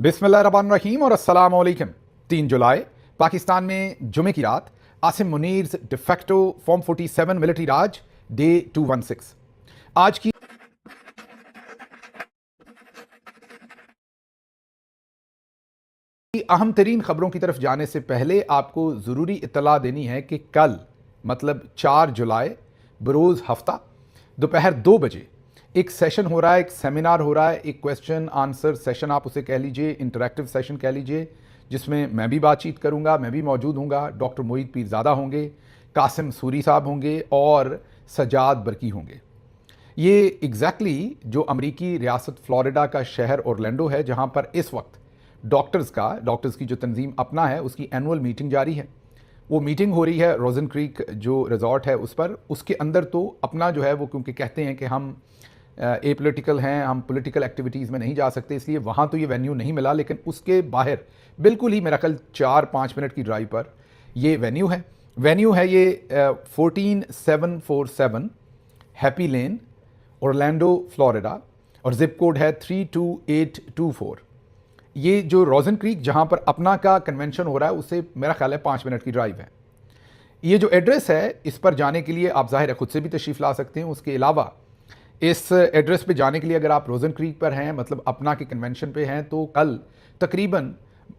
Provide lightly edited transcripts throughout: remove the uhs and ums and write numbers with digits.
बिस्मिल्लाहिर्रहमानिर्रहीम और अस्सलाम वालेकुम। 3 जुलाई पाकिस्तान में जुमे की रात Asim Munir de facto form 47 military राज डे 216। आज की अहम तरीन खबरों की तरफ जाने से पहले आपको ज़रूरी इत्तला देनी है कि कल मतलब 4 जुलाई बरोज़ हफ्ता दोपहर 2 बजे एक सेशन हो रहा है, एक सेमिनार हो रहा है, एक क्वेश्चन आंसर सेशन आप उसे कह लीजिए, इंटरैक्टिव सेशन कह लीजिए, जिसमें मैं भी बातचीत करूंगा, मैं भी मौजूद हूँगा, डॉक्टर मोईद पीरज़ादा होंगे, कासिम सूरी साहब होंगे और सजाद बरकी होंगे। ये एग्जैक्टली जो अमरीकी रियासत फ्लोरिडा का शहर ओरलैंडो है, जहाँ पर इस वक्त डॉक्टर्स की जो तंजीम अपना है उसकी एनुअल मीटिंग जारी है। वो मीटिंग हो रही है रोजन क्रीक जो रिजॉर्ट है उस पर। उसके अंदर तो अपना जो है वो, क्योंकि कहते हैं कि हम ए पोलिटिकल हैं, हम पॉलिटिकल एक्टिविटीज़ में नहीं जा सकते, इसलिए वहाँ तो ये वेन्यू नहीं मिला, लेकिन उसके बाहर बिल्कुल ही मेरा ख्याल 4-5 मिनट की ड्राइव पर ये वेन्यू है ये 14747 हैप्पी लेन ओरलैंडो फ्लोरिडा और जिप कोड है 32824। ये जो रोजन क्रीक जहाँ पर अपना का कन्वेंशन हो रहा है उससे मेरा ख्याल है 5 मिनट की ड्राइव है। ये जो एड्रेस है इस पर जाने के लिए आप ज़ाहिर है खुद से भी तशरीफ़ ला सकते हैं। उसके अलावा इस एड्रेस पे जाने के लिए अगर आप रोजन क्रीक पर हैं, मतलब अपना के कन्वेंशन पे हैं, तो कल तकरीबन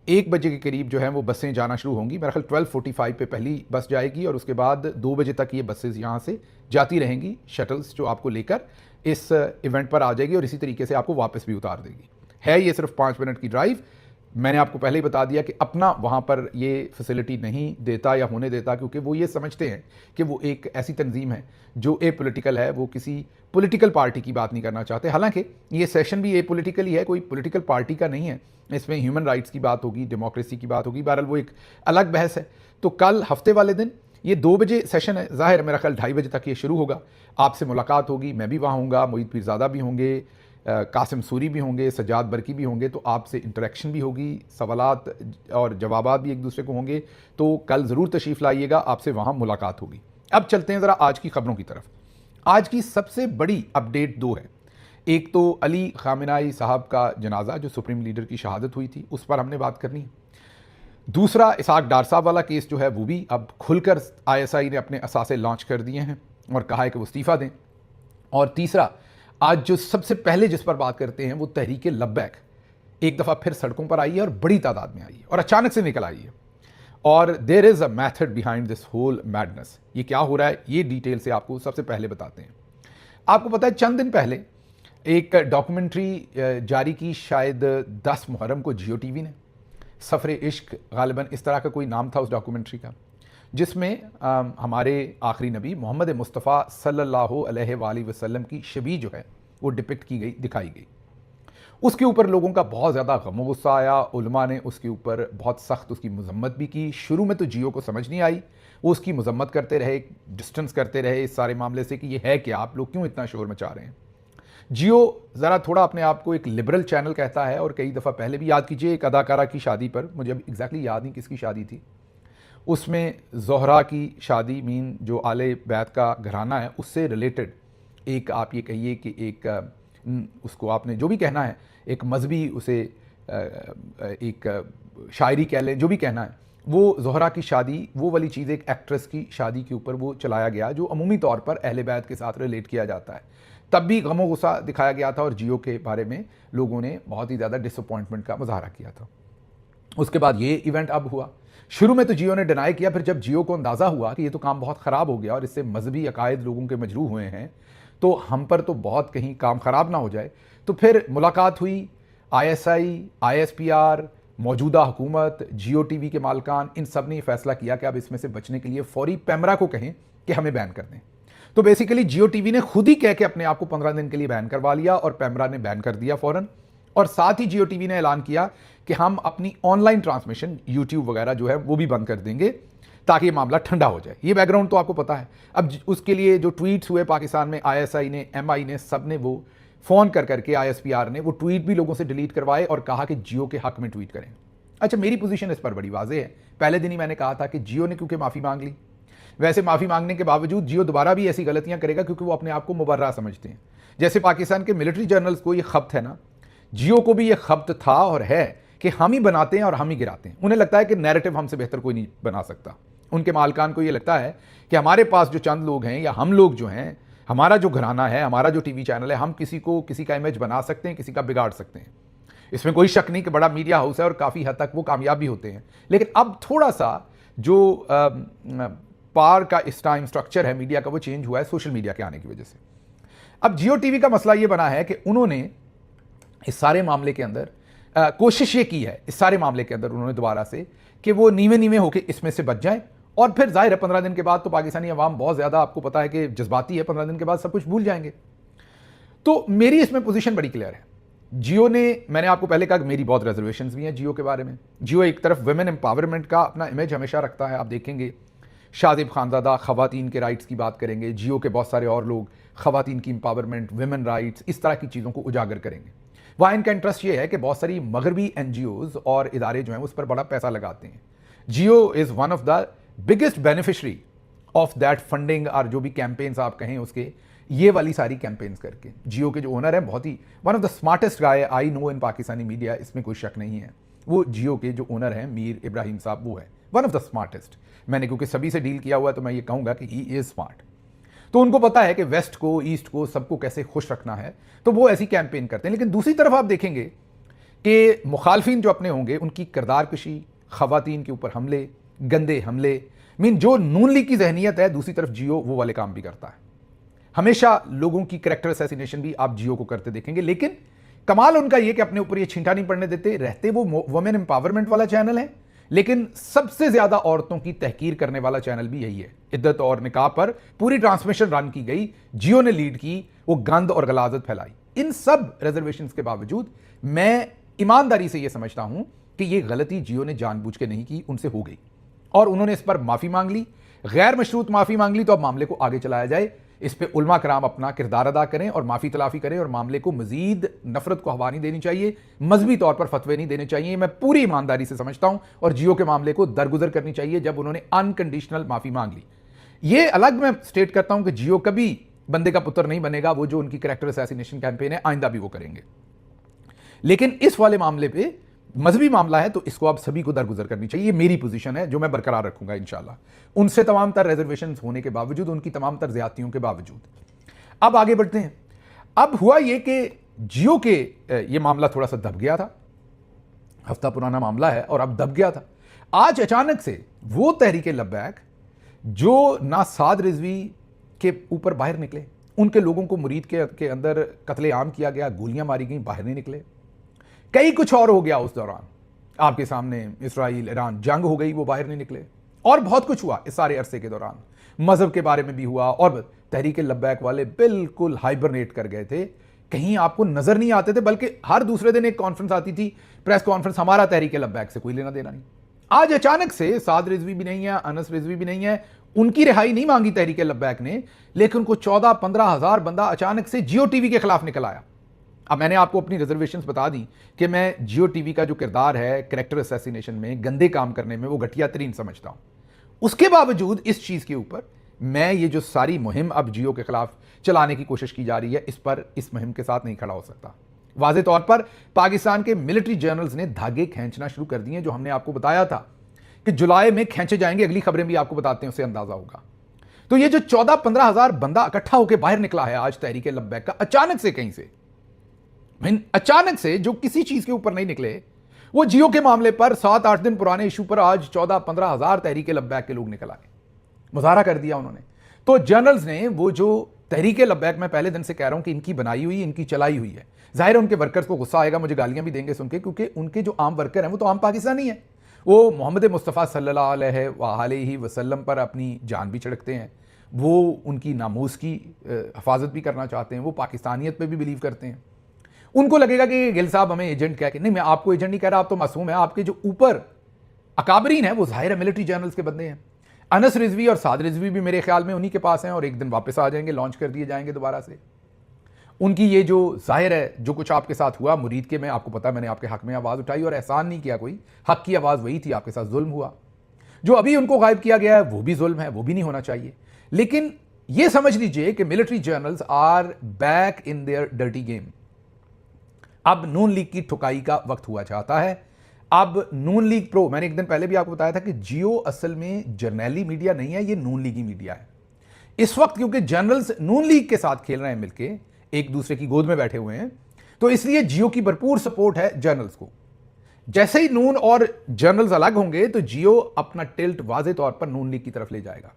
1 बजे के करीब जो है वो बसें जाना शुरू होंगी। मेरा ख्याल 12:45 पे पहली बस जाएगी और उसके बाद 2 बजे तक ये बसेज यहाँ से जाती रहेंगी, शटल्स जो आपको लेकर इस इवेंट पर आ जाएगी और इसी तरीके से आपको वापस भी उतार देगी। है ये सिर्फ 5 मिनट की ड्राइव। मैंने आपको पहले ही बता दिया कि अपना वहाँ पर ये फैसिलिटी नहीं देता या होने देता, क्योंकि वो ये समझते हैं कि वो एक ऐसी तंजीम है जो ए पोलिटिकल है, वो किसी पॉलिटिकल पार्टी की बात नहीं करना चाहते। हालांकि ये सेशन भी ए पोलिटिकल ही है, कोई पॉलिटिकल पार्टी का नहीं है। इसमें ह्यूमन राइट्स की बात होगी, डेमोक्रेसी की बात होगी, बहरहाल वो एक अलग बहस है। तो कल हफ्ते वाले दिन ये 2 बजे सेशन है, ज़ाहिर मेरा ख्याल 2:30 बजे तक ये शुरू होगा। आपसे मुलाकात होगी, मैं भी वहाँ हूँगा, मोईद पीरज़ादा भी होंगे, कासिम सूरी भी होंगे, सजाद बरकी भी होंगे, तो आपसे इंटरेक्शन भी होगी, सवालात और जवाबात भी एक दूसरे को होंगे। तो कल ज़रूर तशरीफ़ लाइएगा, आपसे वहाँ मुलाकात होगी। अब चलते हैं ज़रा आज की खबरों की तरफ। आज की सबसे बड़ी अपडेट 2 है। एक तो अली खामेनाई साहब का जनाजा, जो सुप्रीम लीडर की शहादत हुई थी, उस पर हमने बात करनी है। दूसरा, इसहाक डार साहब वाला केस जो है वो भी अब खुलकर ISI ने अपने असासे लॉन्च कर दिए हैं और कहा है कि वो इस्तीफ़ा दें। और तीसरा, आज जो सबसे पहले जिस पर बात करते हैं वो तहरीक लब्बैक एक दफ़ा फिर सड़कों पर आई है और बड़ी तादाद में आई है और अचानक से निकल आई है। और there is a method behind this whole madness. ये क्या हो रहा है ये डिटेल से आपको सबसे पहले बताते हैं। आपको पता है चंद दिन पहले एक डॉक्यूमेंट्री जारी की, शायद 10 मुहर्रम को जियो टीवी ने, सफ़र इश्क गालिबन इस तरह का कोई नाम था उस डॉक्यूमेंट्री का, जिसमें हमारे आखिरी नबी मोहम्मद मुस्तफ़ा सल्लल्लाहु अलैहि वसल्लम की शबी जो है वो डिपिक्ट की गई, दिखाई गई। उसके ऊपर लोगों का बहुत ज़्यादा गम गुस्सा आया। उलमा ने उसके ऊपर बहुत सख्त उसकी मजम्मत भी की। शुरू में तो जियो को समझ नहीं आई, वो उसकी मजम्मत करते रहे, डिस्टेंस करते रहे इस सारे मामले से कि ये है कि आप लोग क्यों इतना शोर मचा रहे हैं। जियो ज़रा थोड़ा अपने आप को एक लिबरल चैनल कहता है और कई दफ़ा पहले भी, याद कीजिए एक अदाकारा की शादी पर, मुझे अब एग्जैक्टली याद नहीं किसकी शादी थी, उसमें ज़ोहरा की शादी, मीन जो आले बैत का घराना है उससे रिलेटेड एक, आप ये कहिए कि एक उसको आपने जो भी कहना है, एक मजहबी उसे एक शायरी कह लें, जो भी कहना है, वो ज़ोहरा की शादी, वो वाली चीज़ एक एक्ट्रेस की शादी के ऊपर वो चलाया गया जो अमूमी तौर पर अहले बैत के साथ रिलेट किया जाता है। तब भी गमो गुस्सा दिखाया गया था और जियो के बारे में लोगों ने बहुत ही ज़्यादा डिसअपॉइंटमेंट का मुजाहरा किया था। उसके बाद ये इवेंट अब हुआ। शुरू में तो जियो ने डिनाई किया, फिर जब जियो को अंदाज़ा हुआ कि ये तो काम बहुत ख़राब हो गया और इससे मजहबी अकायद लोगों के मजरूह हुए हैं, तो हम पर तो बहुत कहीं काम ख़राब ना हो जाए, तो फिर मुलाकात हुई। ISI, ISPR, मौजूदा हुकूमत, जियो टीवी के मालकान, इन सब ने ये फैसला किया कि अब इसमें से बचने के लिए फौरी पैमरा को कहें कि हमें बैन कर दें। तो बेसिकली जियो टीवी ने खुद ही कह के अपने आप को 15 दिन के लिए बैन करवा लिया और पैमरा ने बैन कर दिया फ़ौरन। और साथ ही जियो टीवी ने ऐलान किया कि हम अपनी ऑनलाइन ट्रांसमिशन यूट्यूब वगैरह जो है वो भी बंद कर देंगे ताकि ये मामला ठंडा हो जाए। ये बैकग्राउंड तो आपको पता है। अब उसके लिए जो ट्वीट्स हुए पाकिस्तान में, ISI ने, MI ने, सब ने वो फ़ोन कर करके, ISPR ने वो ट्वीट भी लोगों से डिलीट करवाए और कहा कि जियो के हक में ट्वीट करें। अच्छा, मेरी पोजीशन इस पर बड़ी वाज़ेह है। पहले दिन ही मैंने कहा था कि जियो ने क्योंकि माफ़ी मांग ली, वैसे माफ़ी मांगने के बावजूद जियो दोबारा भी ऐसी गलतियां करेगा क्योंकि वो अपने आप को मुबर्रा समझते हैं। जैसे पाकिस्तान के मिलिट्री जर्नल्स को ये खब्त है ना, जियो को भी ये खब्त था और है कि हम ही बनाते हैं और हम ही गिराते हैं। उन्हें लगता है कि नैरेटिव हमसे बेहतर कोई नहीं बना सकता। उनके मालकान को ये लगता है कि हमारे पास जो चंद लोग हैं या हम लोग जो हैं, हमारा जो घराना है, हमारा जो टीवी चैनल है, हम किसी को किसी का इमेज बना सकते हैं, किसी का बिगाड़ सकते हैं। इसमें कोई शक नहीं कि बड़ा मीडिया हाउस है और काफ़ी हद तक वो कामयाब भी होते हैं। लेकिन अब थोड़ा सा जो पार का इस टाइम स्ट्रक्चर है मीडिया का, वो चेंज हुआ है सोशल मीडिया के आने की वजह से। अब जियो टीवी का मसला ये बना है कि उन्होंने इस सारे मामले के अंदर कोशिश ये की है, इस सारे मामले के अंदर उन्होंने दोबारा से कि वो नीवे नीवे होकर इसमें से बच जाए। और फिर जाहिर है 15 दिन के बाद तो पाकिस्तानी अवाम बहुत ज़्यादा, आपको पता है कि जज्बाती है, 15 दिन के बाद सब कुछ भूल जाएंगे। तो मेरी इसमें पोजीशन बड़ी क्लियर है। जियो ने, मैंने आपको पहले कहा कि मेरी बहुत रिजर्वेशंस भी हैं जियो के बारे में। जियो एक तरफ वुमेन एम्पावरमेंट का अपना इमेज हमेशा रखता है। आप देखेंगे शादिब खानज़ादा ख़वातीन के राइट्स की बात करेंगे, जियो के बहुत सारे और लोग ख़वातीन की एम्पावरमेंट, वुमेन राइट्स, इस तरह की चीज़ों को उजागर करेंगे। वहाँ इनका इंटरेस्ट ये है कि बहुत सारी मगरबी NGOs और इदारे जो हैं उस पर बड़ा पैसा लगाते हैं। Jio is one of the biggest beneficiary of that funding, और जो भी कैंपेन्स आप कहें उसके, ये वाली सारी कैंपेन्स करके। जियो के जो ओनर हैं बहुत ही one of the smartest guy I know in Pakistani media, इसमें कोई शक नहीं है। वो जियो के जो ओनर हैं मीर इब्राहिम साहब, वो है वन ऑफ द स्मार्टेस्ट। मैंने क्योंकि सभी से डील किया हुआ है तो मैं ये कहूँगा कि ही इज़ स्मार्ट। तो उनको पता है कि वेस्ट को, ईस्ट को, सबको कैसे खुश रखना है, तो वो ऐसी कैंपेन करते हैं। लेकिन दूसरी तरफ आप देखेंगे कि मुखालफिन जो अपने होंगे उनकी किरदार कशी, ख़वातीन के ऊपर हमले, गंदे हमले, मीन जो नून लीग की जहनीत है, दूसरी तरफ जियो वो वाले काम भी करता है। हमेशा लोगों की कैरेक्टर असैसिनेशन भी आप जियो को करते देखेंगे। लेकिन कमाल उनका ये कि अपने ऊपर ये छींटा नहीं पड़ने देते, रहते वो वुमेन एम्पावरमेंट वाला चैनल है, लेकिन सबसे ज्यादा औरतों की तहकीर करने वाला चैनल भी यही है। इद्दत और निकाह पर पूरी ट्रांसमिशन रन की गई, जियो ने लीड की, वो गंद और गलाजत फैलाई। इन सब रिजर्वेशंस के बावजूद मैं ईमानदारी से ये समझता हूं कि ये गलती जियो ने जानबूझ के नहीं की, उनसे हो गई और उन्होंने इस पर माफी मांग ली, गैर मशरूत माफी मांग ली। तो अब मामले को आगे चलाया जाए, इस पे उलमा कराम अपना किरदार अदा करें और माफी तलाफी करें, और मामले को मजीद नफरत को हवा नहीं देनी चाहिए, मजहबी तौर पर फतवे नहीं देने चाहिए। मैं पूरी ईमानदारी से समझता हूं, और जियो के मामले को दरगुजर करनी चाहिए जब उन्होंने अनकंडीशनल माफी मांग ली। ये अलग मैं स्टेट करता हूं कि जियो कभी बंदे का पुत्र नहीं बनेगा, वो जो उनकी कैरेक्टर असैसिनेशन कैंपेन है आइंदा भी वो करेंगे। लेकिन इस वाले मामले पे मजहबी मामला है तो इसको आप सभी को दरगुजर करनी चाहिए। ये मेरी पोजीशन है जो मैं बरकरार रखूंगा इंशाल्लाह, उनसे तमाम तर रिजर्वेशंस होने के बावजूद, उनकी तमाम तर ज्यादतियों के बावजूद। अब आगे बढ़ते हैं। अब हुआ ये कि जियो के ये मामला थोड़ा सा दब गया था, हफ्ता पुराना मामला है और अब दब गया था। आज अचानक से वो तहरीक लब्बैक जो ना साद रिजवी के ऊपर बाहर निकले, उनके लोगों को मुरीद के अंदर कत्लेआम किया गया, गोलियां मारी गई, बाहर नहीं निकले। कई कुछ और हो गया उस दौरान, आपके सामने इसराइल ईरान जंग हो गई, वो बाहर नहीं निकले, और बहुत कुछ हुआ इस सारे अरसे के दौरान। मजहब के बारे में भी हुआ, और तहरीक लब्बैक वाले बिल्कुल हाइबरनेट कर गए थे, कहीं आपको नजर नहीं आते थे, बल्कि हर दूसरे दिन एक कॉन्फ्रेंस आती थी, प्रेस कॉन्फ्रेंस, हमारा तहरीक लब्बैक से कोई लेना देना नहीं। आज अचानक से साद रिजवी भी नहीं है, अनस रिजवी भी नहीं है, उनकी रिहाई नहीं मांगी तहरीक लब्बैक ने, लेकिन उनको 14-15 हज़ार बंदा अचानक से जियो टीवी के खिलाफ निकल आया। अब मैंने आपको अपनी रिजर्वेशंस बता दी कि मैं जियो टीवी का जो किरदार है कैरेक्टर असैसिनेशन में, गंदे काम करने में, वो घटिया तरीन समझता हूं। उसके बावजूद इस चीज के ऊपर मैं ये जो सारी मुहिम अब जियो के खिलाफ चलाने की कोशिश की जा रही है, इस पर, इस मुहिम के साथ नहीं खड़ा हो सकता। वाज़े तौर पर पाकिस्तान के मिलिट्री जर्नल्स ने धागे खींचना शुरू कर दिए, जो हमने आपको बताया था कि जुलाई में खींचे जाएंगे। अगली खबरें भी आपको बताते हैं, उससे अंदाजा होगा। तो ये जो 14-15 हज़ार बंदा इकट्ठा होकर बाहर निकला है आज तहरीक लब्बैक का, अचानक से, कहीं से, अचानक से, जो किसी चीज के ऊपर नहीं निकले, वो जियो के मामले पर 7-8 दिन पुराने इशू पर आज 14-15 हज़ार तहरीक लब्बैक के लोग निकल आए, मुजाहरा कर दिया उन्होंने। तो जर्नल्स ने वो जो तहरीक लब्बैक, मैं पहले दिन से कह रहा हूं कि इनकी बनाई हुई, इनकी चलाई हुई है। जाहिर है उनके वर्कर्स को गुस्सा आएगा, मुझे गालियां भी देंगे सुन के, क्योंकि उनके जो आम वर्कर हैं वो तो आम पाकिस्तानी है, वो मोहम्मद मुस्तफ़ा सल्लल्लाहु अलैहि वसल्लम पर अपनी जान भी छिड़कते हैं, वो उनकी नामूस की हिफाजत भी करना चाहते हैं, वो पाकिस्तानियत पे भी बिलीव करते हैं। उनको लगेगा कि गिल साहब हमें एजेंट कह के, नहीं, मैं आपको एजेंट नहीं कह रहा, आप तो मासूम है, आपके जो ऊपर अकाबरीन है वो जाहिर है मिलिट्री जर्नल्स के बंदे हैं। अनस रिजवी और साद रिजवी भी मेरे ख्याल में उन्हीं के पास हैं, और एक दिन वापस आ जाएंगे, लॉन्च कर दिए जाएंगे दोबारा से। उनकी ये जो जाहिर है जो कुछ आपके साथ हुआ मुरीद के में, आपको पता है मैंने आपके हक में आवाज़ उठाई और एहसान नहीं किया कोई, हक की आवाज़ वही थी, आपके साथ जुल्म हुआ। जो अभी उनको गायब किया गया है वो भी जुल्म है, वो भी नहीं होना चाहिए। लेकिन ये समझ लीजिए कि military generals are back in their dirty game. अब नून लीग की ठुकाई का वक्त हुआ चाहता है। अब नून लीग प्रो, मैंने एक दिन पहले भी आपको बताया था कि जियो असल में जर्नैली मीडिया नहीं है, ये नून लीगी मीडिया है। इस वक्त क्योंकि जनरल्स नून लीग के साथ खेल रहे हैं, मिलके एक दूसरे की गोद में बैठे हुए हैं, तो इसलिए जियो की भरपूर सपोर्ट है जर्नल्स को। जैसे ही नून और जर्नल्स अलग होंगे तो जियो अपना टिल्ट वाज़े तौर पर नून लीग की तरफ ले जाएगा।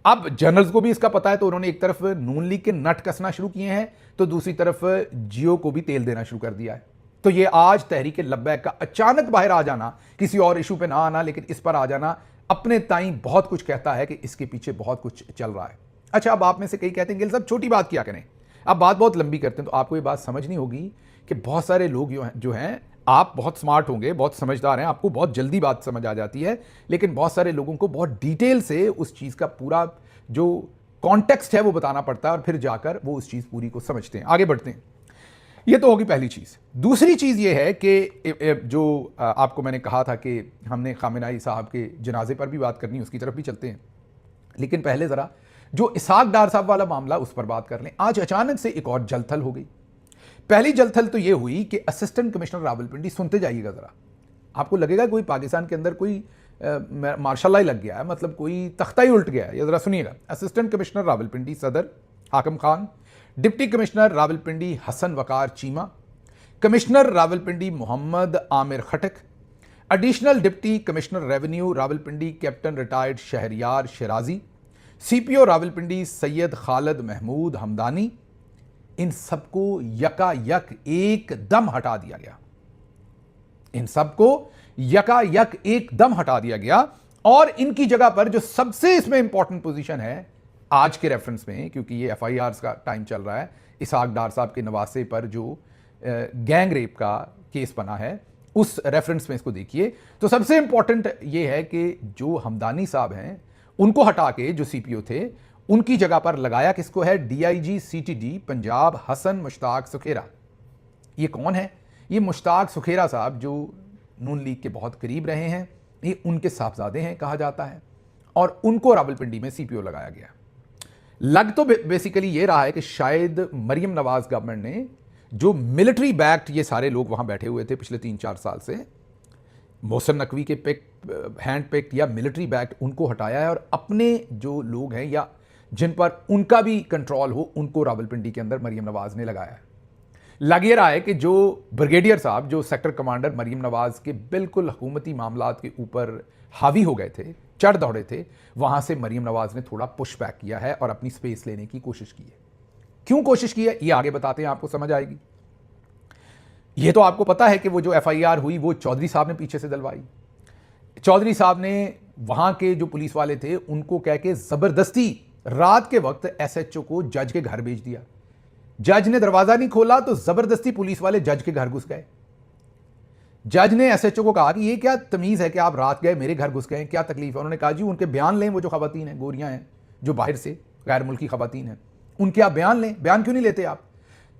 अब जर्नल्स को भी इसका पता है, तो उन्होंने एक तरफ नून लीग के नट कसना शुरू किए हैं, तो दूसरी तरफ जियो को भी तेल देना शुरू कर दिया है। तो ये आज तहरीक लब्बैक का अचानक बाहर आ जाना, किसी और इशू पे ना आना लेकिन इस पर आ जाना, अपने ताई बहुत कुछ कहता है कि इसके पीछे बहुत कुछ चल रहा है। अच्छा, अब आप में से कई कहते हैं गिल साहब छोटी बात किया करें, अब बात बहुत लंबी करते हैं, तो आपको ये बात समझनी होगी कि बहुत सारे लोग जो हैं, आप बहुत स्मार्ट होंगे, बहुत समझदार हैं, आपको बहुत जल्दी बात समझ आ जाती है, लेकिन बहुत सारे लोगों को बहुत डिटेल से उस चीज़ का पूरा जो कॉन्टेक्स्ट है वो बताना पड़ता है और फिर जाकर वो उस चीज़ पूरी को समझते हैं। आगे बढ़ते हैं। ये तो होगी पहली चीज़। दूसरी चीज़ ये है कि जो आपको मैंने कहा था कि हमने खामेनाई साहब के जनाजे पर भी बात करनी है, उसकी तरफ भी चलते हैं, लेकिन पहले ज़रा जो इसहाक डार साहब वाला मामला उस पर बात कर लें। आज अचानक से एक और जलथल हो गई। पहली जलथल तो ये हुई कि असिस्टेंट कमिश्नर रावलपिंडी, सुनते जाइएगा ज़रा, आपको लगेगा कोई पाकिस्तान के अंदर कोई मार्शल लॉ लग गया है, मतलब कोई तख्ता ही उल्ट गया है। ये ज़रा सुनिएगा। Assistant commissioner Rawalpindi Saddar Hakam Khan, deputy commissioner Rawalpindi Hassan Waqar Cheema, commissioner Rawalpindi Mohammad Aamir Khattak, additional deputy commissioner revenue Rawalpindi captain retired Shahryar Sharazi, CPO Rawalpindi Syed Khalid Mahmood Hamdani, इन सबको यकायक एकदम हटा दिया गया। इन सबको यकायक एकदम हटा दिया गया और इनकी जगह पर जो सबसे इसमें इंपॉर्टेंट पोजीशन है आज के रेफरेंस में, क्योंकि ये एफआईआर का टाइम चल रहा है, इसहाक डार साहब के नवासे पर जो गैंग रेप का केस बना है, उस रेफरेंस में इसको देखिए, तो सबसे इंपॉर्टेंट ये है कि जो हमदानी साहब हैं उनको हटा के जो सीपीओ थे उनकी जगह पर लगाया किसको है? DIG CTD Punjab Hassan Mushtaq Sukhera. ये कौन है? ये मुश्ताक सुखेरा साहब जो नून लीग के बहुत करीब रहे हैं, ये उनके साहबजादे हैं कहा जाता है, और उनको रावलपिंडी में सीपीओ लगाया गया। लग तो बेसिकली ये रहा है कि शायद मरियम नवाज गवर्नमेंट ने जो मिलिट्री बैक्ड, ये सारे लोग वहां बैठे हुए थे पिछले 3-4 साल से, मोहसिन नकवी के हैंड पिक्ड या मिलिट्री बैक्ड, उनको हटाया है और अपने जो लोग हैं या जिन पर उनका भी कंट्रोल हो उनको रावलपिंडी के अंदर मरियम नवाज ने लगाया है। लग ये रहा है कि जो ब्रिगेडियर साहब, जो सेक्टर कमांडर मरियम नवाज के बिल्कुल हुकूमती मामलात के ऊपर हावी हो गए थे, चढ़ दौड़े थे, वहां से मरियम नवाज ने थोड़ा पुश बैक किया है और अपनी स्पेस लेने की कोशिश की है। क्यों कोशिश की है ये आगे बताते हैं, आपको समझ आएगी। ये तो आपको पता है कि वो जो एफआईआर हुई वो चौधरी साहब ने पीछे से दलवाई। चौधरी साहब ने वहां के जो पुलिस वाले थे उनको कह के जबरदस्ती रात के वक्त एसएचओ को जज के घर भेज दिया। जज ने दरवाजा नहीं खोला तो जबरदस्ती पुलिस वाले जज के घर घुस गए। जज ने एसएचओ को कहा कि ये क्या तमीज है कि आप रात गए मेरे घर घुस गए, क्या तकलीफ है? उन्होंने कहा जी उनके बयान लें, वो जो खवातीन हैं, गोरियां हैं जो बाहर से गैर मुल्की खवातीन हैं, उनके आप बयान लें। बयान क्यों नहीं लेते आप?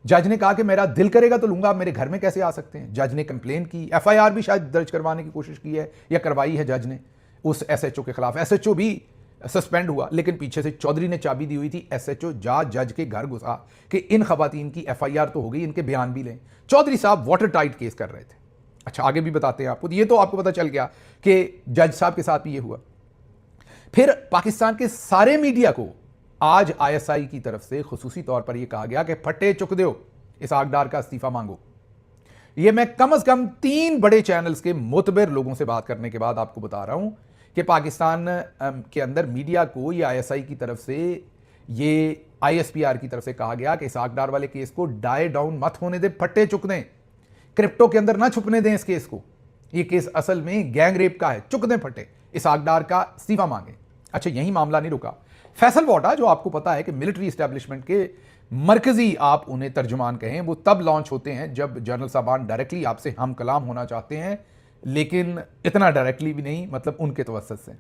जज ने कहा कि मेरा दिल करेगा तो लूंगा, आप मेरे घर में कैसे आ सकते हैं? जज ने कंप्लेन की, एफआईआर भी शायद दर्ज करवाने की कोशिश की है या करवाई है जज ने उस एसएचओ के खिलाफ। एसएचओ भी सस्पेंड हुआ, लेकिन पीछे से चौधरी ने चाबी दी हुई थी, एसएचओ जा जज के घर घुसा कि इन खवातीन की एफआईआर तो हो गई, इनके बयान भी लें। चौधरी साहब वाटर टाइट केस कर रहे थे। अच्छा, आगे भी बताते हैं आपको। ये तो आपको पता चल गया कि जज साहब के साथ भी ये हुआ। फिर पाकिस्तान के सारे मीडिया को आज आईएसआई की तरफ से खुसूसी तौर पर यह कहा गया कि फटे चुक दो, इसहाक डार का इस्तीफा मांगो। यह मैं कम से कम 3 बड़े चैनल्स के मोतबर लोगों से बात करने के बाद आपको बता रहा हूं कि पाकिस्तान के अंदर मीडिया को ये आईएसआई की तरफ से, ये आईएसपीआर की तरफ से कहा गया कि इसहाक डार वाले केस को डाई डाउन मत होने दे, फटे चुक दें, क्रिप्टो के अंदर ना छुपने दें इस केस को। ये केस असल में गैंग रेप का है, चुक दें फटे, इसहाक डार का इस्तीफा मांगे। अच्छा, यही मामला नहीं रुका। फैसल वाडा, जो आपको पता है कि मिलिट्री एस्टेब्लिशमेंट के मरकजी, आप उन्हें तर्जुमान कहें, वो तब लॉन्च होते हैं जब जनरल साहबान डायरेक्टली आपसे हम कलाम होना चाहते हैं, लेकिन इतना डायरेक्टली भी नहीं, मतलब उनके तवस्सुत से।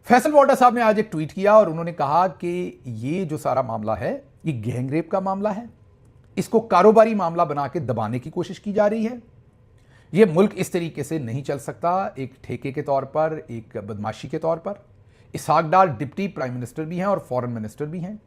फैसल वाडा साहब ने आज एक ट्वीट किया और उन्होंने कहा कि ये जो सारा मामला है ये गैंग रेप का मामला है, इसको कारोबारी मामला बना के दबाने की कोशिश की जा रही है। ये मुल्क इस तरीके से नहीं चल सकता, एक ठेके के तौर पर, एक बदमाशी के तौर पर। इसहाक डार डिप्टी प्राइम मिनिस्टर भी हैं और फॉरेन मिनिस्टर भी हैं।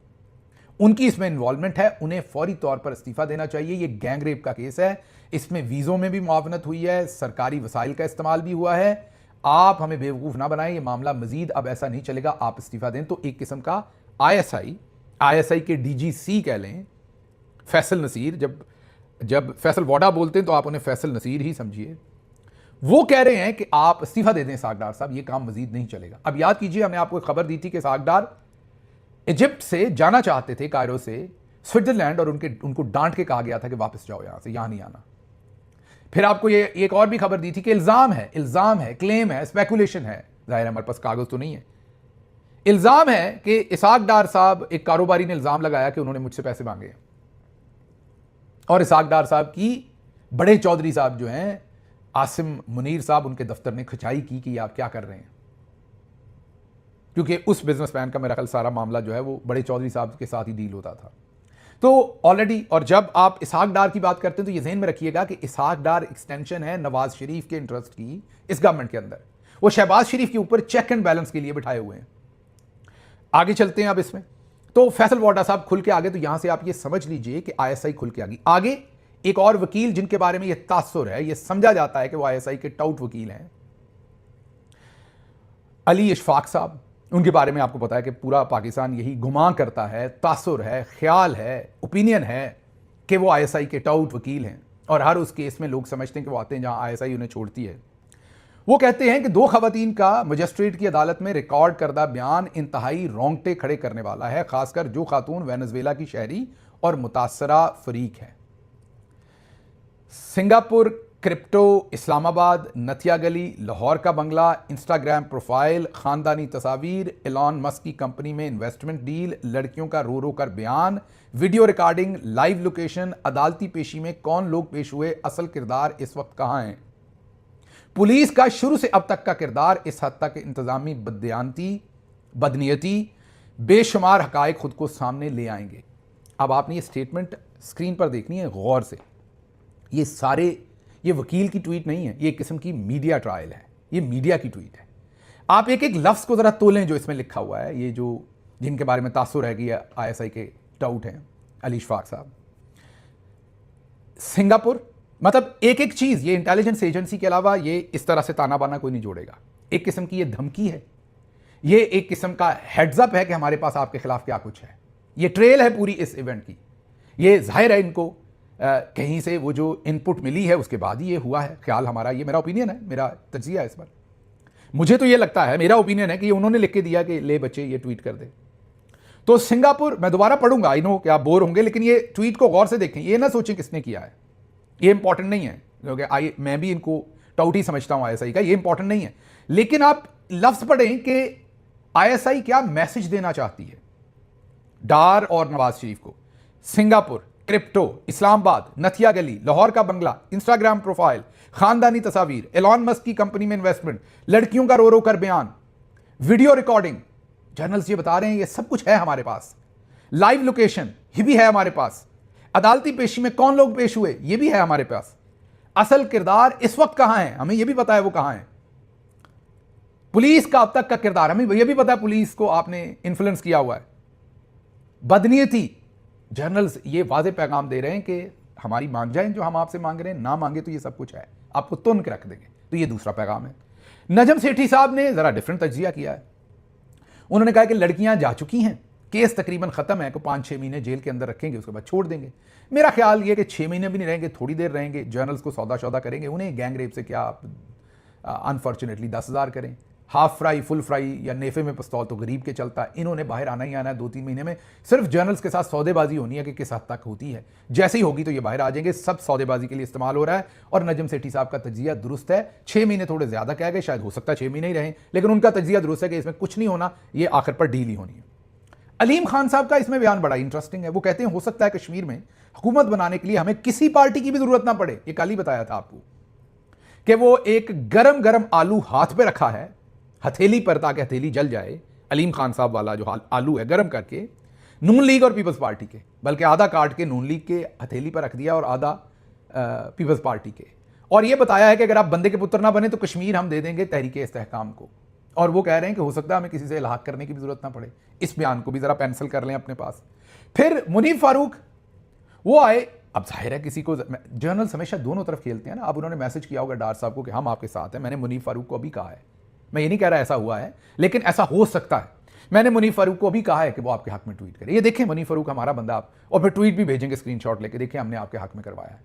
उनकी इसमें इन्वॉल्वमेंट है, उन्हें फौरी तौर पर इस्तीफा देना चाहिए। ये गैंग रेप का केस है, इसमें वीज़ों में भी मुआवनत हुई है, सरकारी वसाइल का इस्तेमाल भी हुआ है। आप हमें बेवकूफ़ ना बनाएं, ये मामला मजीद अब ऐसा नहीं चलेगा, आप इस्तीफा दें। तो एक किस्म का आईएसआई के डीजीसी कह लें फैसल नसीर, जब फैसल वाडा बोलते हैं तो आप उन्हें फैसल नसीर ही समझिए, वो कह रहे हैं कि आप इस्तीफा दे दें इसहाक डार साहब, ये काम मजीद नहीं चलेगा। अब याद कीजिए, हमने आपको खबर दी थी कि इसहाक डार इजिप्ट से जाना चाहते थे, कायरो से स्विट्जरलैंड, और उनको डांट के कहा गया था कि वापस जाओ यहां से, यहां नहीं आना। फिर आपको ये एक और भी खबर दी थी कि इल्जाम है, क्लेम है, स्पेकुलेशन है, जाहिर है हमारे पास कागज तो नहीं है। इल्जाम है कि इसहाक डार साहब, एक कारोबारी ने इल्जाम लगाया कि उन्होंने मुझसे पैसे मांगे, और इसहाक डार साहब की बड़े चौधरी साहब जो हैं आसिम मुनीर साहब, उनके दफ्तर ने खिंचाई की कि आप क्या कर रहे हैं, क्योंकि उस बिजनेसमैन का मेरा ख्याल सारा मामला जो है वो बड़े चौधरी साहब के साथ ही डील होता था। तो ऑलरेडी, और जब आप इसहाक डार की बात करते हैं तो ये ज़हन में रखिएगा कि इसहाक डार एक्सटेंशन है नवाज शरीफ के इंटरेस्ट की इस गवर्नमेंट के अंदर। वो शहबाज शरीफ के ऊपर चेक एंड बैलेंस के लिए बिठाए हुए हैं। आगे चलते हैं अब इसमें, तो फैसल वाडा साहब खुल के आगे, तो यहां से आप ये समझ लीजिए कि आईएसआई खुल के आगे एक और वकील जिनके बारे में यह तासुर है, यह समझा जाता है कि वो आईएसआई के टाउट वकील हैं, अली इशफाक साहब। उनके बारे में आपको पता है कि पूरा पाकिस्तान यही गुमान करता है, तासुर है, ख्याल है, ओपिनियन है कि वो आईएसआई के टाउट वकील हैं, और हर उस केस में लोग समझते हैं कि वो आते हैं जहां आईएसआई उन्हें छोड़ती है। वो कहते हैं कि 2 खवातीन का मजिस्ट्रेट की अदालत में रिकॉर्ड करदा बयान इंतहाई रोंगटे खड़े करने वाला है, खासकर जो खातून वेनेजुएला की शहरी और मुतासरा फरीक है। सिंगापुर, क्रिप्टो, इस्लामाबाद, नथिया गली, लाहौर का बंगला, इंस्टाग्राम प्रोफाइल, खानदानी तस्वीर, एलॉन मस्क की कंपनी में इन्वेस्टमेंट डील, लड़कियों का रो रो कर बयान, वीडियो रिकॉर्डिंग, लाइव लोकेशन, अदालती पेशी में कौन लोग पेश हुए, असल किरदार इस वक्त कहां हैं, पुलिस का शुरू से अब तक का किरदार, इस हद तक इंतजामी बदनीयती, बेशुमार हकायक खुद को सामने ले आएंगे। अब आपने ये स्टेटमेंट स्क्रीन पर देखनी है गौर से। ये वकील की ट्वीट नहीं है, ये एक किस्म की मीडिया ट्रायल है, ये मीडिया की ट्वीट है। आप एक एक लफ्ज़ को ज़रा तोलें जो इसमें लिखा हुआ है, ये जो जिनके बारे में तासुर है कि आईएसआई के टाउट हैं, अली इशफाक साहब। सिंगापुर, मतलब एक एक चीज़, ये इंटेलिजेंस एजेंसी के अलावा ये इस तरह से ताना बाना कोई नहीं जोड़ेगा। एक किस्म की ये धमकी है, ये एक किस्म का हेड्सअप है कि हमारे पास आपके खिलाफ क्या कुछ है। ये ट्रेल है पूरी इस इवेंट की। ये जाहिर है इनको कहीं से वो जो इनपुट मिली है उसके बाद ही ये हुआ है। ख्याल हमारा, ये मेरा ओपिनियन है, मेरा तज्जिया है इस पर। मुझे तो ये लगता है, मेरा ओपिनियन है कि ये उन्होंने लिख के दिया कि ले बच्चे ये ट्वीट कर दे। तो सिंगापुर, मैं दोबारा पढ़ूंगा, आई नो कि आप बोर होंगे, लेकिन ये ट्वीट को गौर से देखें, ये ना सोचें किसने किया है, ये इंपॉर्टेंट नहीं है, क्योंकि मैं भी इनको टाउट ही समझता हूं आईएसआई का, ये इंपॉर्टेंट नहीं है। लेकिन आप लफ्ज पढ़ें कि आईएसआई क्या मैसेज देना चाहती है डार और नवाज शरीफ को। सिंगापुर, क्रिप्टो, इस्लामाबाद, नथिया गली, लाहौर का बंगला, इंस्टाग्राम प्रोफाइल, खानदानी तस्वीर, एलॉन मस्क की कंपनी में इन्वेस्टमेंट, लड़कियों का रो रो कर बयान, वीडियो रिकॉर्डिंग, जर्नल्स ये बता रहे हैं ये सब कुछ है हमारे पास, लाइव लोकेशन ये भी है हमारे पास, अदालती पेशी में कौन लोग पेश हुए ये भी है हमारे पास, असल किरदार इस वक्त कहां है हमें यह भी पता है वो कहां है, पुलिस का अब तक का किरदार हमें यह भी पता है पुलिस को आपने इन्फ्लुएंस किया हुआ है, बदनीयती, जर्नल्स ये वाज़े पैगाम दे रहे हैं कि हमारी मान जाएं जो हम आपसे मांग रहे हैं, ना मांगे तो ये सब कुछ है, आपको तुन के रख देंगे। तो ये दूसरा पैगाम है। नजम सेठी साहब ने ज़रा डिफरेंट तज्जिया किया है। उन्होंने कहा कि लड़कियां जा चुकी हैं, केस तकरीबन ख़त्म है, को 5-6 महीने जेल के अंदर रखेंगे, उसके बाद छोड़ देंगे। मेरा ख्याल ये कि 6 महीने भी नहीं रहेंगे, थोड़ी देर रहेंगे, जर्नल्स को सौदा शौदा करेंगे, उन्हें गैंग रेप से क्या अनफॉर्चुनेटली 10,000 करें, हाफ फ्राई फुल फ्राई या नेफे में पिस्तौल तो गरीब के चलता है। इन्होंने बाहर आना ही आना है 2-3 महीने में, सिर्फ जर्नल्स के साथ सौदेबाजी होनी है कि किस हद तक होती है, जैसे ही होगी तो ये बाहर आ जाएंगे। सब सौदेबाजी के लिए इस्तेमाल हो रहा है। और नजम सेठी साहब का तज्जिया दुरुस्त है। 6 महीने थोड़े ज्यादा कह गए, शायद हो सकता है 6 महीने ही रहें, लेकिन उनका तज्जिया दुरुस्त है कि इसमें कुछ नहीं होना, ये आखिर पर डील ही होनी है। अलीम खान साहब का इसमें बयान बड़ा इंटरेस्टिंग है। वो कहते हैं हो सकता है कश्मीर में हुकूमत बनाने के लिए हमें किसी पार्टी की भी जरूरत ना पड़े। ये कल ही बताया था आपको कि वो एक गरम गरम आलू हाथ पे रखा है हथेली पर, ताकि हथेली जल जाए। अलीम खान साहब वाला जो आलू है गरम करके नून लीग और पीपल्स पार्टी के, बल्कि आधा काट के नून लीग के हथेली पर रख दिया और आधा पीपल्स पार्टी के, और यह बताया है कि अगर आप बंदे के पुत्र ना बने तो कश्मीर हम दे देंगे तहरीक इस्तेहकाम को। और वो कह रहे हैं कि हो सकता है हमें किसी से इलाहाक करने की भी जरूरत ना पड़े। इस बयान को भी जरा पेंसिल कर लें अपने पास। फिर मुनीफ फारूक वो आए। अब जाहिर है किसी को, जर्नल्स हमेशा दोनों तरफ खेलते हैं ना। अब उन्होंने मैसेज किया होगा डार साहब को कि हम आपके साथ हैं। मैंने मुनीफ फारूक को अभी कहा है, मैं ये नहीं कह रहा ऐसा हुआ है, लेकिन ऐसा हो सकता है। मैंने मुनीफ फारूक को भी कहा है कि वो आपके हक में ट्वीट करे। ये देखें मुनीफ फारूक हमारा बंदा, आप और फिर ट्वीट भी भेजेंगे स्क्रीनशॉट लेके, देखिए हमने आपके हक में करवाया है।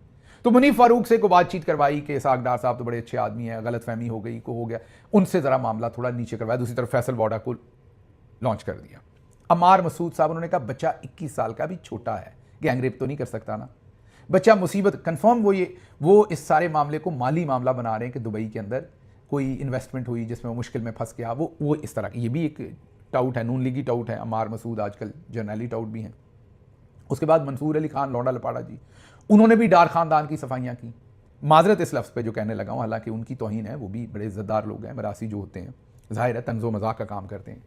तो मुनीफ फारूक से को बातचीत करवाई कि इसहाक डार साहब तो बड़े अच्छे आदमी हैं, गलतफहमी हो गई को हो गया, उनसे ज़रा मामला थोड़ा नीचे करवाया। दूसरी तरफ फैसल वाडा को लॉन्च कर दिया। अमार मसूद साहब, उन्होंने कहा बच्चा 21 साल का भी छोटा है, गैंगरेप तो नहीं कर सकता ना बच्चा, मुसीबत कंफर्म। वो इस सारे मामले को माली मामला बना रहे हैं कि दुबई के अंदर कोई इन्वेस्टमेंट हुई जिसमें वो मुश्किल में फंस गया, वो इस तरह की। ये भी एक टाउट है, नून लीगी टाउट है। अमार मसूद आजकल जर्नैली टाउट भी हैं। उसके बाद मंसूर अली खान लौंडा लपाड़ा जी, उन्होंने भी डार खानदान की सफाइयाँ की। माजरत इस लफ्ज़ पे जो कहने लगा हूँ, हालांकि उनकी तौहीन है, वो भी बड़े इज़्ज़तदार लोग हैं। मरासी जो होते हैं ज़ाहिर है तंज़ो मजाक का काम करते हैं।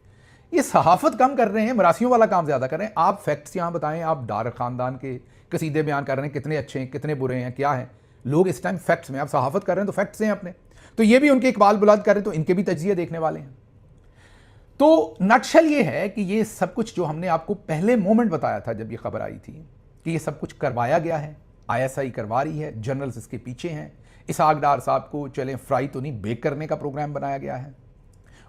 ये सहाफ़त कम कर रहे हैं, मरासियों वाला काम ज़्यादा कर रहे हैं। आप फैक्ट्स यहाँ बताएं, आप डार खानदान के कसीदे बयान कर रहे हैं, कितने अच्छे हैं कितने बुरे हैं क्या हैं। लोग इस टाइम फैक्ट्स में, आप सहाफ़त कर रहे हैं तो फैक्ट्स हैं अपने। तो ये भी उनके इकबाल बुलंद कर रहे हैं, तो इनके भी तजिए देखने वाले हैं। तो नटशल ये है कि ये सब कुछ जो हमने आपको पहले मोमेंट बताया था जब ये खबर आई थी कि ये सब कुछ करवाया गया है, ISI करवा रही है, जर्नल्स इसके पीछे हैं। इसहाक डार साहब को चलें फ्राई तो नहीं बेक करने का प्रोग्राम बनाया गया है,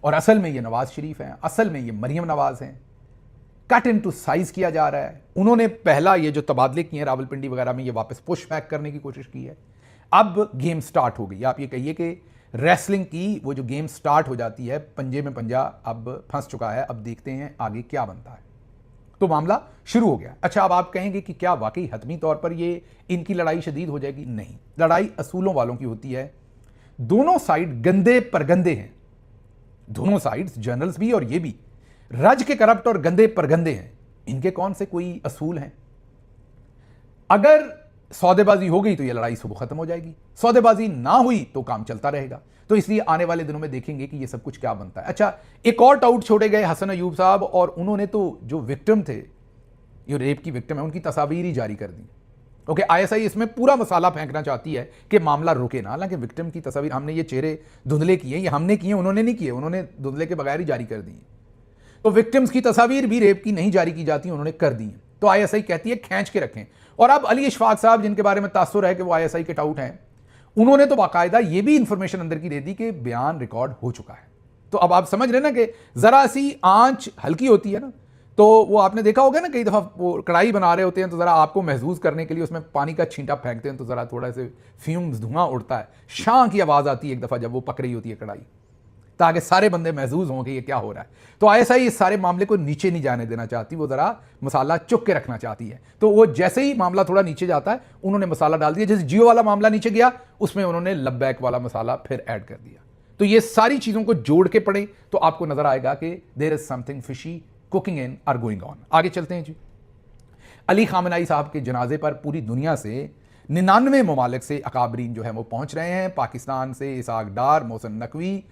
और असल में ये नवाज शरीफ हैं, असल में ये मरियम नवाज हैं। कट इनटू साइज किया जा रहा है। उन्होंने पहला ये जो तबादले किए हैं रावलपिंडी वगैरह में, ये वापस पुश बैक करने की कोशिश की है। अब गेम स्टार्ट हो गई। आप ये कहिए कि रेसलिंग की वो जो गेम स्टार्ट हो जाती है, पंजे में पंजा अब फंस चुका है। अब देखते हैं आगे क्या बनता है। तो मामला शुरू हो गया। अच्छा, अब आप कहेंगे कि क्या वाकई हतमी तौर पर ये इनकी लड़ाई शदीद हो जाएगी? नहीं, लड़ाई असूलों वालों की होती है। दोनों साइड गंदे पर गंदे हैं, दोनों साइड्स, जर्नल्स भी और ये भी रज के करप्ट और गंदे पर गंदे हैं। इनके कौन से कोई असूल हैं? अगर सौदेबाजी हो गई तो ये लड़ाई सुबह खत्म हो जाएगी, सौदेबाजी ना हुई तो काम चलता रहेगा। तो इसलिए आने वाले दिनों में देखेंगे कि ये सब कुछ क्या बनता है। अच्छा, एक और टाउट छोड़े गए हसन अयूब साहब, और उन्होंने तो जो विक्टिम थे, ये रेप की विक्टिम है, उनकी तस्वीर ही जारी कर दी। ओके, ISI इसमें पूरा मसाला फेंकना चाहती है कि मामला रुके ना, हालांकि विक्टिम की तस्वीर, हमने ये चेहरे धुंधले किए, ये हमने किए, उन्होंने नहीं किए, उन्होंने धुंधले के बगैर ही जारी कर दी। तो विक्टिम्स की तस्वीर भी रेप की नहीं जारी की जाती, उन्होंने कर दी। तो ISI कहती है खींच के रखें। और अब अली इशफाक साहब, जिनके बारे में तासुर है कि वो ISI के टाउट हैं, उन्होंने तो बाकायदा ये भी इंफॉर्मेशन अंदर की दे दी कि बयान रिकॉर्ड हो चुका है। तो अब आप समझ रहे ना कि जरा सी आंच हल्की होती है ना, तो वो आपने देखा होगा ना, कई दफ़ा वो कढ़ाई बना रहे होते हैं तो ज़रा आपको महसूस करने के लिए उसमें पानी का छींटा फेंकते हैं तो ज़रा थोड़ा से फ्यूम्स, धुआं उड़ता है, शां की आवाज़ आती है एक दफ़ा जब वो पक रही होती है कढ़ाई, ताकि सारे बंदे महसूस हों कि ये क्या हो रहा है। तो ISI इस सारे मामले को नीचे नहीं जाने देना चाहती, वो ज़रा मसाला चुक के रखना चाहती है। तो वो जैसे ही मामला थोड़ा नीचे जाता है, उन्होंने मसाला डाल दिया। जैसे जियो वाला मामला नीचे गया, उसमें उन्होंने लब्बैक वाला मसाला फिर ऐड कर दिया। तो ये सारी चीज़ों को जोड़ के पढ़ें तो आपको नजर आएगा कि there is something fishy cooking in are going on. आगे चलते हैं जी। अली खामनाई साहब के जनाजे पर पूरी दुनिया से 99 ममालिक से अकाबरीन जो है वो पहुंच रहे हैं। पाकिस्तान से इसहाक डार, मोहसिन नकवी,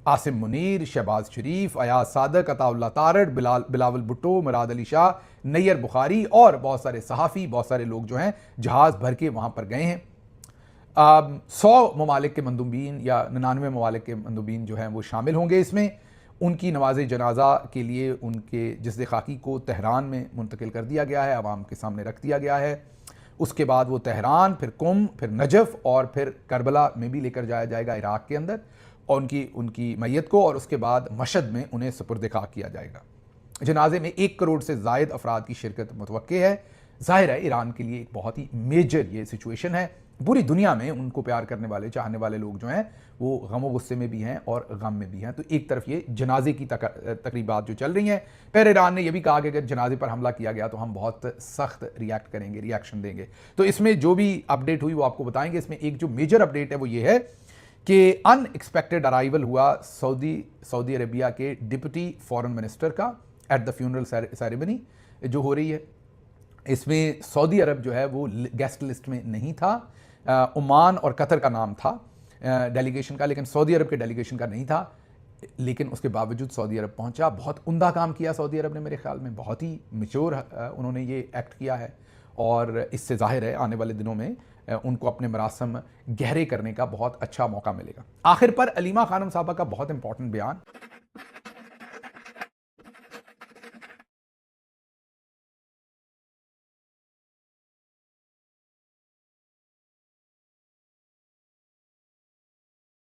आसिम मुनीर, शहबाज शरीफ, अयाज सादक, अताउल्लाह तारड़, बिलावल भुट्टो, मुराद अली शाह, नैयर बुखारी और बहुत सारे सहाफ़ी, बहुत सारे लोग जो हैं जहाज़ भर के वहाँ पर गए हैं। 100 ममालिक के मंदूबीन या 99 ममालिक के मंदूबीन जो हैं वो शामिल होंगे इसमें। उनकी नमाज जनाजा के लिए उनके जिस्द खाकी को तेहरान में मुंतकिल कर दिया गया है, आवाम के सामने रख दिया गया है। उसके बाद वो तेहरान, फिर कुम, फिर नजफ़ और फिर करबला में भी लेकर जाया जाएगा इराक़ के अंदर, और उनकी मैयत को, और उसके बाद मशहद में उन्हें सुपुर्द खाक किया जाएगा। जनाजे में 1 करोड़ से ज़ायद अफराद की शिरकत मुतवक्के है। ज़ाहिर है ईरान के लिए एक बहुत ही मेजर ये सिचुएशन है। पूरी दुनिया में उनको प्यार करने वाले, चाहने वाले लोग जो हैं वो गम व गुस्से में भी हैं और गम में भी हैं। तो एक तरफ ये जनाजे की तकरीबात जो चल रही हैं, फिर ईरान ने यह भी कहा कि अगर जनाजे पर हमला किया गया तो हम बहुत सख्त रिएक्ट करेंगे, रिएक्शन देंगे। तो इसमें जो भी अपडेट हुई वो आपको बताएंगे। इसमें एक जो मेजर अपडेट है वो ये है कि अनएक्सपेक्टेड अराइवल हुआ सऊदी अरेबिया के डिप्टी फॉरेन मिनिस्टर का एट द फ्यूनरल सेरेमनी जो हो रही है। इसमें सऊदी अरब जो है वो गेस्ट लिस्ट में नहीं था। ओमान और कतर का नाम था डेलीगेशन का, लेकिन सऊदी अरब के डेलीगेशन का नहीं था। लेकिन उसके बावजूद सऊदी अरब पहुंचा। बहुत उम्दा काम किया सऊदी अरब ने, मेरे ख्याल में बहुत ही मैच्योर उन्होंने ये एक्ट किया है, और इससे जाहिर है आने वाले दिनों में उनको अपने मरासम गहरे करने का बहुत अच्छा मौका मिलेगा। आखिर पर अलीमा खानम साहबा का बहुत इंपॉर्टेंट बयान।